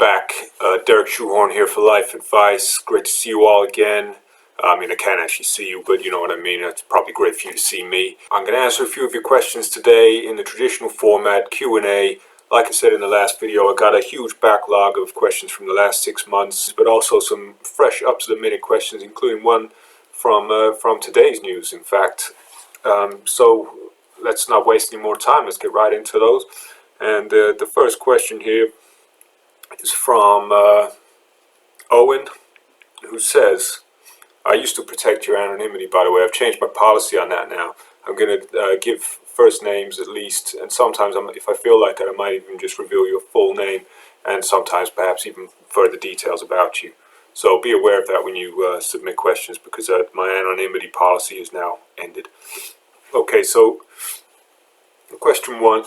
back. Derek Shoehorn here for Life Advice. Great to see you all again. I mean, I can't actually see you, but you know what I mean. It's probably great for you to see me. I'm going to answer a few of your questions today in the traditional format, Q&A. Like I said in the last video, I got a huge backlog of questions from the last 6 months, but also some fresh, up-to-the-minute questions, including one from today's news, in fact. So let's not waste any more time. Let's get right into those. And the first question here is from Owen, who says, I used to protect your anonymity, by the way. I've changed my policy on that now. I'm going to give first names at least, and sometimes if I feel like it, I might even just reveal your full name, and sometimes perhaps even further details about you. So be aware of that when you submit questions, because my anonymity policy is now ended. Okay, so question one.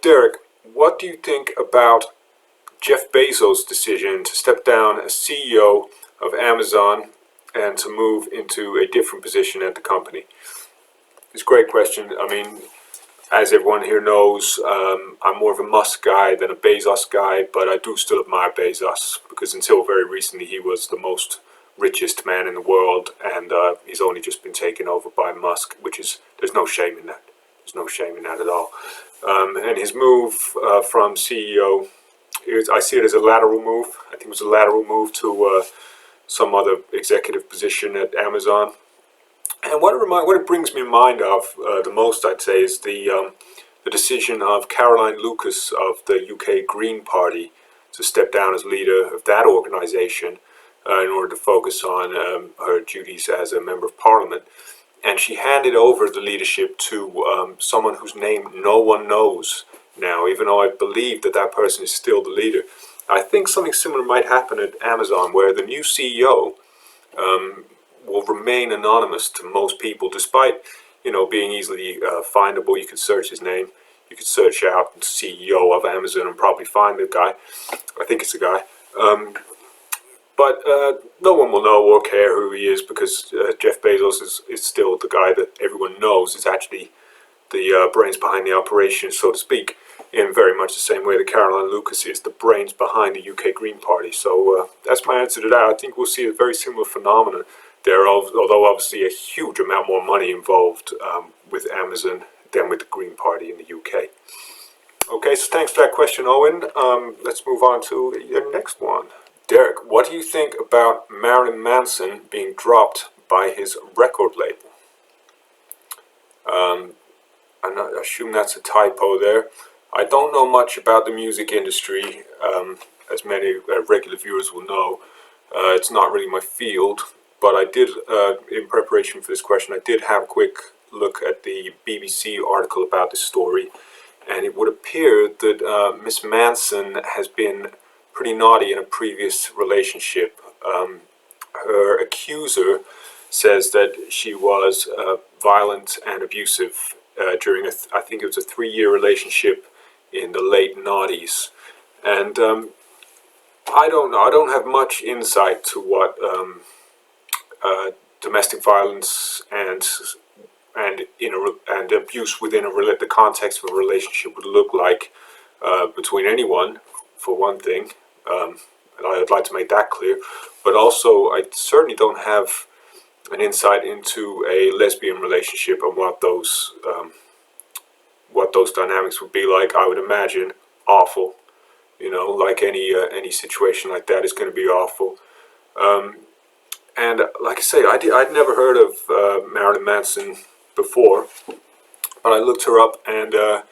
Derek, what do you think about Jeff Bezos' decision to step down as CEO of Amazon and to move into a different position at the company? It's a great question. I mean, as everyone here knows, I'm more of a Musk guy than a Bezos guy, but I do still admire Bezos, because until very recently he was the most richest man in the world, and he's only just been taken over by Musk, which is, there's no shame in that. There's no shame in that at all. And his move from CEO, I see it as a lateral move. I think it was a lateral move to some other executive position at Amazon. And what it brings me in mind of the most, I'd say, is the decision of Caroline Lucas of the UK Green Party to step down as leader of that organization in order to focus on her duties as a member of Parliament. And she handed over the leadership to someone whose name no one knows now, even though I believe that that person is still the leader. I think something similar might happen at Amazon, where the new CEO will remain anonymous to most people, despite, you know, being easily findable. You could search his name. You could search out CEO of Amazon and probably find the guy. I think it's a guy. But no one will know or care who he is, because Jeff Bezos is still the guy that everyone knows is actually the brains behind the operation, so to speak, in very much the same way that Caroline Lucas is the brains behind the UK Green Party. So that's my answer to that. I think we'll see a very similar phenomenon there, although obviously a huge amount more money involved with Amazon than with the Green Party in the UK. Okay, so thanks for that question, Owen. Let's move on to the next one. Derek, what do you think about Marilyn Manson being dropped by his record label? I assume that's a typo there. I don't know much about the music industry, as many regular viewers will know. It's not really my field, but I did, in preparation for this question, I did have a quick look at the BBC article about this story, and it would appear that Miss Manson has been pretty naughty in a previous relationship. Her accuser says that she was violent and abusive during I think it was a 3-year relationship in the late noughties. And I don't know, I don't have much insight to what domestic violence and abuse within the context of a relationship would look like between anyone, for one thing. I'd like to make that clear, but also I certainly don't have an insight into a lesbian relationship and what those dynamics would be like. I would imagine awful, you know, like any situation like that is going to be awful. And like I say, I'd never heard of Marilyn Manson before, but I looked her up, and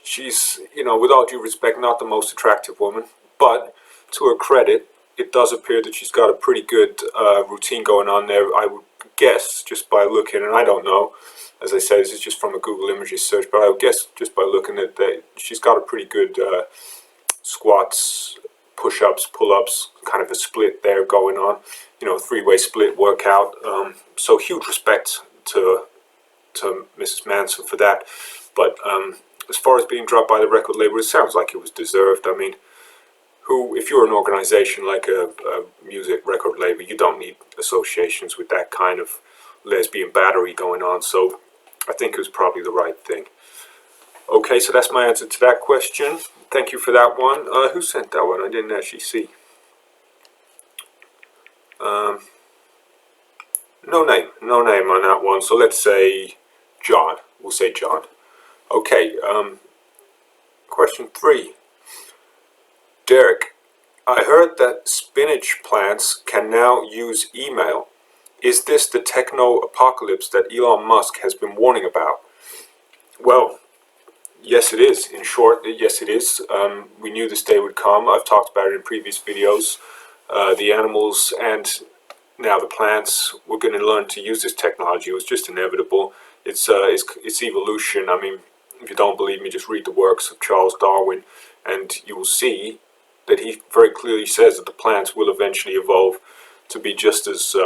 she's, you know, with all due respect, not the most attractive woman, but to her credit, it does appear that she's got a pretty good routine going on there. I would guess, just by looking, and I don't know, as I said, this is just from a Google Images search, but I would guess just by looking at that, she's got a pretty good squats, push-ups, pull-ups, kind of a split there going on, you know, 3-way split workout. So huge respect to Mrs. Manson for that. But as far as being dropped by the record label, it sounds like it was deserved. I mean, if you're an organization like a music record label, you don't need associations with that kind of lesbian battery going on. So I think it was probably the right thing. Okay, so that's my answer to that question. Thank you for that one. Who sent that one? I didn't actually see. No name on that one. So let's say John. We'll say John. Okay. Question 3. Derek, I heard that spinach plants can now use email. Is this the techno-apocalypse that Elon Musk has been warning about? Well, yes it is. In short, yes it is. We knew this day would come. I've talked about it in previous videos. The animals and now the plants were going to learn to use this technology. It was just inevitable. It's evolution. I mean, if you don't believe me, just read the works of Charles Darwin, and you will see that he very clearly says that the plants will eventually evolve to be just as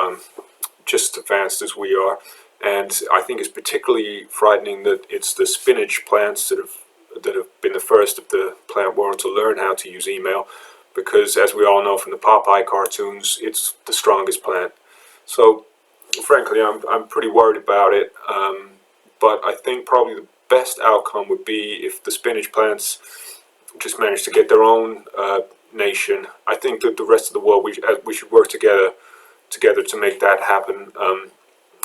advanced as we are. And I think it's particularly frightening that it's the spinach plants that have been the first of the plant world to learn how to use email, because as we all know from the Popeye cartoons, it's the strongest plant. So frankly, I'm pretty worried about it. But I think probably the best outcome would be if the spinach plants just manage to get their own nation. I think that the rest of the world, we should work together to make that happen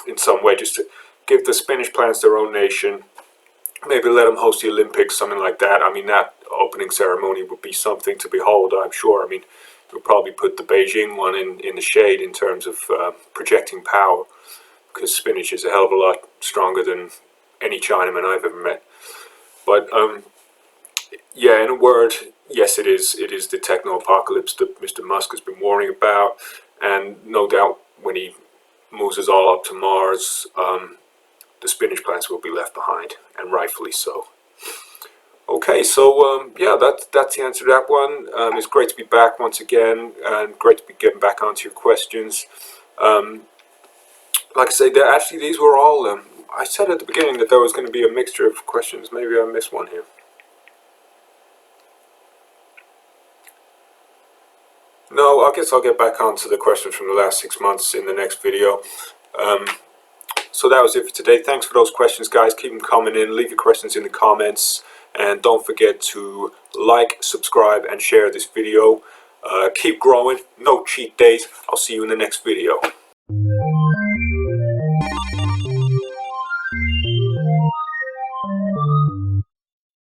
in some way, just to give the spinach plants their own nation. Maybe let them host the Olympics, something like that. I mean, that opening ceremony would be something to behold, I'm sure. I mean, we'll probably put the Beijing one in the shade in terms of projecting power, because spinach is a hell of a lot stronger than any Chinaman I've ever met. But yeah, in a word, yes, it is the techno-apocalypse that Mr. Musk has been warning about, and no doubt when he moves us all up to Mars, the spinach plants will be left behind, and rightfully so. Okay, so yeah, that's the answer to that one. It's great to be back once again, and great to be getting back onto your questions. Like I say, actually these were all, I said at the beginning that there was going to be a mixture of questions. Maybe I missed one here. No, I guess I'll get back onto the questions from the last 6 months in the next video. So that was it for today. Thanks for those questions, guys. Keep them coming in. Leave your questions in the comments. And don't forget to like, subscribe, and share this video. Keep growing. No cheat days. I'll see you in the next video.